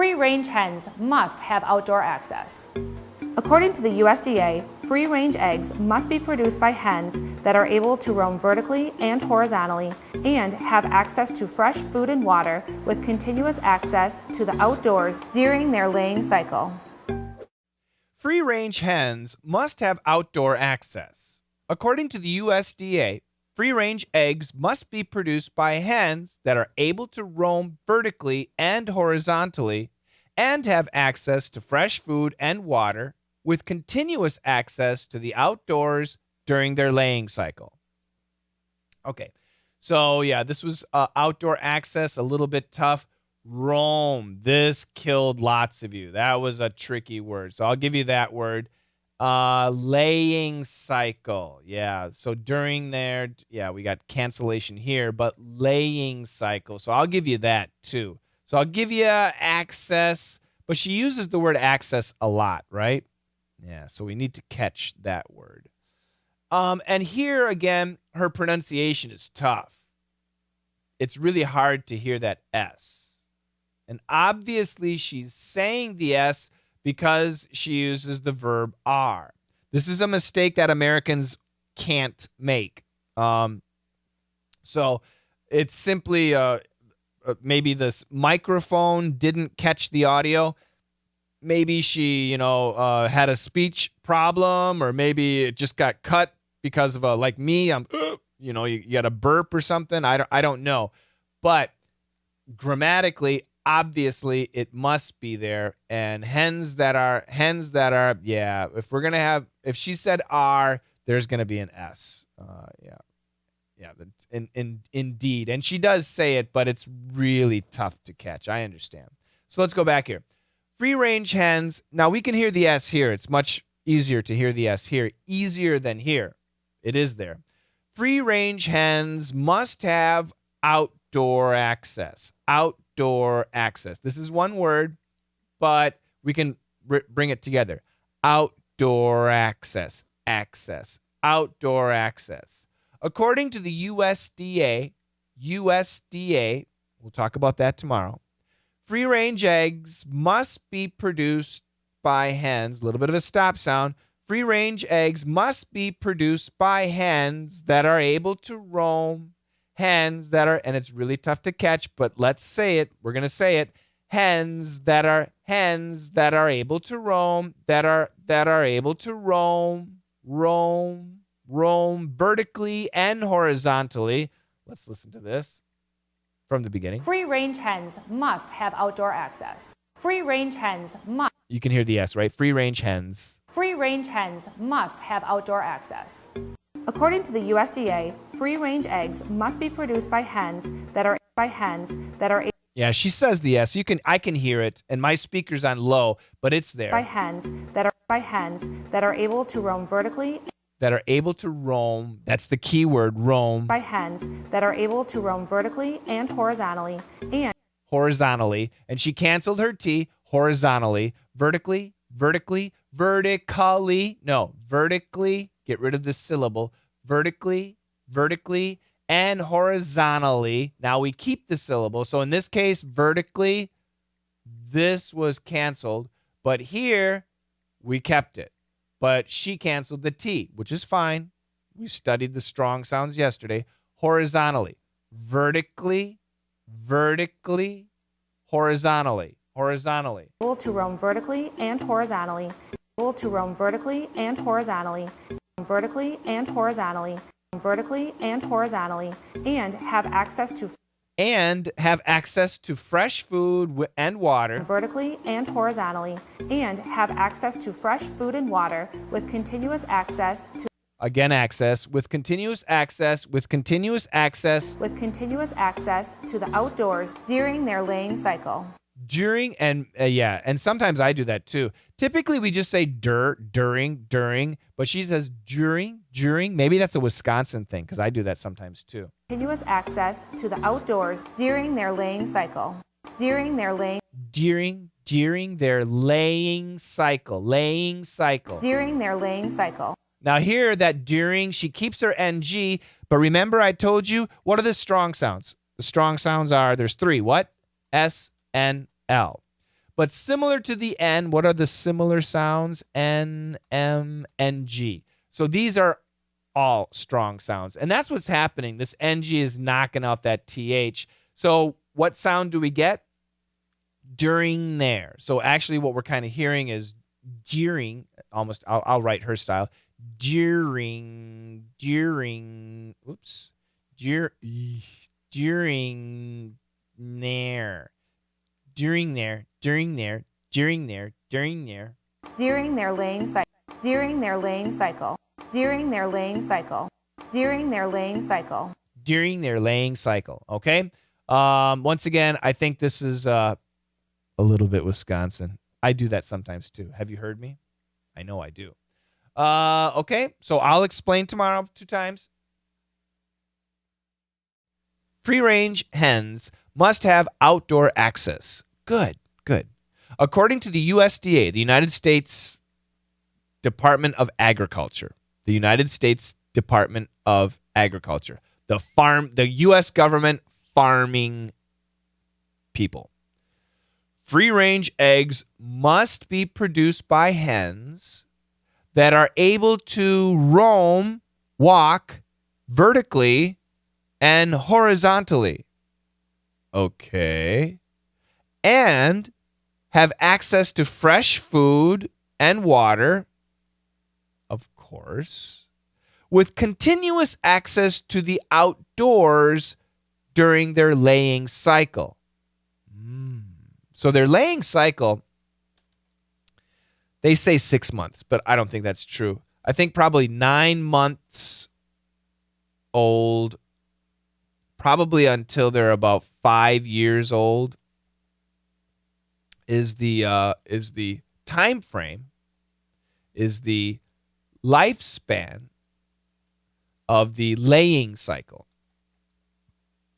Free-range hens must have outdoor access. According to the USDA, free-range eggs must be produced by hens that are able to roam vertically and horizontally and have access to fresh food and water with continuous access to the outdoors during their laying cycle. Free-range hens must have outdoor access. According to the USDA, free-range eggs must be produced by hens that are able to roam vertically and horizontally and have access to fresh food and water with continuous access to the outdoors during their laying cycle. Okay, so yeah, this was outdoor access, a little bit tough. Roam, this killed lots of you. That was a tricky word, so I'll give you that word. Laying cycle, yeah, so during there, yeah, we got cancellation here, but laying cycle, so I'll give you that too. So I'll give you access, but she uses the word access a lot, right? Yeah, so we need to catch that word. And here again, her pronunciation is tough. It's really hard to hear that S. And obviously she's saying the S because she uses the verb are. This is a mistake that Americans can't make. So it's simply maybe this microphone didn't catch the audio. Maybe she, had a speech problem, or maybe it just got cut because of like me, you got a burp or something. I don't know. But grammatically, obviously, it must be there. And hens that are, yeah, if she said are, there's going to be an S. Yeah, indeed. And she does say it, but it's really tough to catch. I understand. So let's go back here. Free-range hens. Now, we can hear the S here. It's much easier to hear the S here. Easier than here. It is there. Free-range hens must have outdoor access. Outdoor access. This is one word, but we can bring it together. Outdoor access. Access. Outdoor access. According to the USDA, we'll talk about that tomorrow, free-range eggs must be produced by hens. A little bit of a stop sound. Free-range eggs must be produced by hens that are able to roam. Hens that are, and it's really tough to catch, but let's say it. We're going to say it. Hens that are able to roam, that are able to roam vertically and horizontally. Let's listen to this from the beginning. Free-range hens must have outdoor access. Free-range hens must. You can hear the S, right? Free-range hens. Free-range hens must have outdoor access. According to the USDA, free-range eggs must be produced by hens that are Yeah, she says the S. I can hear it, and my speaker's on low, but it's there. By hens that are able to roam vertically. That are able to roam. That's the key word, roam. By hens that are able to roam vertically and horizontally. And she canceled her T. Horizontally. Vertically. No, vertically. Get rid of the syllable. Vertically, and horizontally. Now we keep the syllable. So in this case, vertically, this was canceled. But here, we kept it. But she canceled the T, which is fine. We studied the strong sounds yesterday. Horizontally. Vertically, horizontally. Able to roam vertically and horizontally. Able to roam vertically and horizontally. Vertically and horizontally. Vertically and horizontally. And have access to fresh food and water. Vertically and horizontally. And have access to fresh food and water with continuous access to. Again, access. With continuous access to the outdoors during their laying cycle. And sometimes I do that too. Typically, we just say during, but she says during. Maybe that's a Wisconsin thing, because I do that sometimes too. Continuous access to the outdoors during their laying cycle. During their laying cycle. Now here, that during, she keeps her NG, but remember I told you, what are the strong sounds? The strong sounds are, there's three. What? S, N, L. But similar to the N, what are the similar sounds? N, M, N, G. So these are all strong sounds. And that's what's happening. This NG is knocking out that TH. So what sound do we get? During there. So actually what we're kind of hearing is during, almost, I'll write her style. During there. During there. During their laying cycle. During their laying cycle. During their laying cycle. During their laying cycle. During their laying cycle. Okay. Once again, I think this is a little bit Wisconsin. I do that sometimes too. Have you heard me? I know I do. Okay. So I'll explain tomorrow 2 times. Free-range hens must have outdoor access. Good. According to the USDA, the United States Department of Agriculture, the U.S. government farming people, free-range eggs must be produced by hens that are able to roam, walk vertically and horizontally. Okay. And have access to fresh food and water, of course, with continuous access to the outdoors during their laying cycle. So their laying cycle, they say 6 months, but I don't think that's true. I think probably 9 months old, probably until they're about 5 years old, is the time frame, is the lifespan of the laying cycle.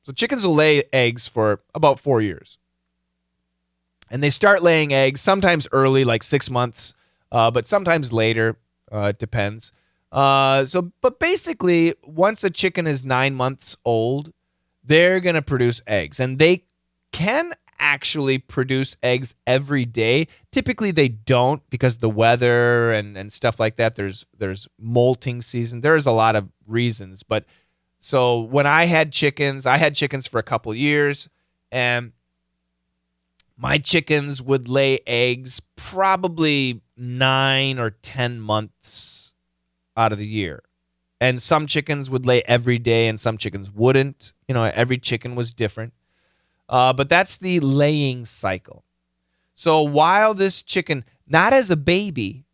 So chickens will lay eggs for about 4 years. And they start laying eggs sometimes early, like 6 months, but sometimes later. It depends. But basically, once a chicken is 9 months old, they're going to produce eggs. And they can actually produce eggs every day. Typically, they don't because the weather and stuff like that. There's molting season. There's a lot of reasons. But so when I had chickens for a couple years, and my chickens would lay eggs probably 9 or 10 months out of the year. And some chickens would lay every day and some chickens wouldn't. Every chicken was different. But that's the laying cycle. So while this chicken, not as a baby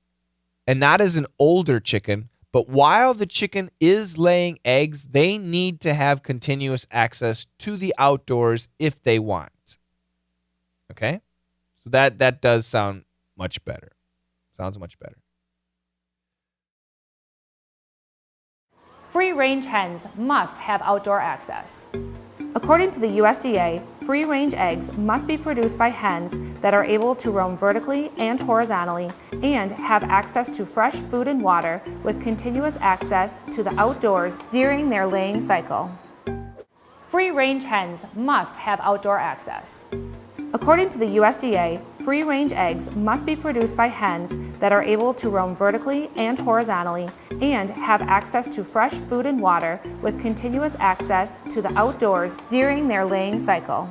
and not as an older chicken, but while the chicken is laying eggs, they need to have continuous access to the outdoors if they want. Okay? So that does sound much better. Sounds much better. Free-range hens must have outdoor access. According to the USDA, free-range eggs must be produced by hens that are able to roam vertically and horizontally and have access to fresh food and water with continuous access to the outdoors during their laying cycle. Free-range hens must have outdoor access. According to the USDA, free-range eggs must be produced by hens that are able to roam vertically and horizontally and have access to fresh food and water with continuous access to the outdoors during their laying cycle.